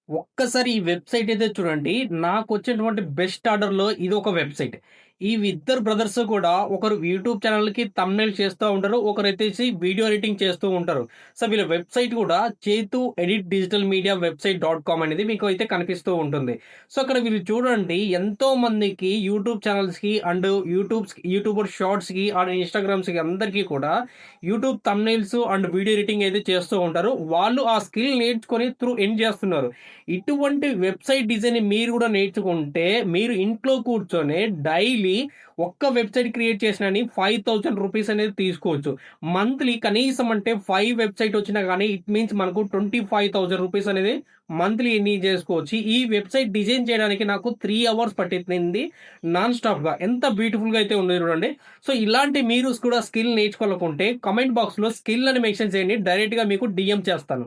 ఒక్కసారి ఈ వెబ్‌సైట్ అయితే చూడండి. నాకొచ్చినటువంటి బెస్ట్ ఆర్డర్‌లో ఇదొక వెబ్‌సైట్. ఈ ఇద్దరు బ్రదర్స్ కూడా ఒకరు యూట్యూబ్ ఛానెల్‌కి థంబ్‌నెయిల్ చేస్తా ఉంటారు. ఒకరైతేసి వీడియో ఎడిటింగ్ చేస్తూ ఉంటారు. సో, వీళ్ళ వెబ్‌సైట్ కూడా చేతు edit digital media website .com అనేది మీకు అయితే కనిపిస్తూ ఉంటుంది. సో, అక్కడ వీళ్ళు చూడండి ఎంతో మందికి యూట్యూబ్ ఛానెల్స్‌కి అండ్ యూట్యూబర్ షార్ట్స్‌కి అండ్ ఇన్‌స్టాగ్రామ్స్‌కి అందరికీ కూడా YouTube thumbnails and video editing అయితే చేస్తూ ఉంటారు. వాళ్ళు ఆ స్కిల్ నేర్చుకొని త్రూ ఎర్న్ చేస్తున్నారు. ఇటువంటి వెబ్‌సైట్ డిజైన్ మీరు గూడా నేర్చుకుంటే, మీరు ఇంట్లో కూర్చొని డైలీ ఒక్క వెబ్‌సైట్ క్రియేట్ చేసినని రూ. 5,000 అనేది తీసుకోవచ్చు. మంత్లీ కనీసం అంటే 5 వెబ్‌సైట్ వచ్చినా గానీ ఇట్ మీన్స్ మనకు రూ. 25,000 అనేది మంత్లీ ఎర్నింగ్ చేసుకోవచ్చు. ఈ వెబ్‌సైట్ డిజైన్ చేయడానికి నాకు 3 అవర్స్ పట్టింది నాన్ స్టాప్‌గా. ఎంత బ్యూటిఫుల్‌గా అయితే ఉందో చూడండి. సో, ఇలాంటి మీరు కూడా స్కిల్ నేర్చుకోవాలనుకుంటే కామెంట్ బాక్స్‌లో స్కిల్ అని మెన్షన్ చేయండి. డైరెక్ట్‌గా మీకు డీఎం చేస్తాను.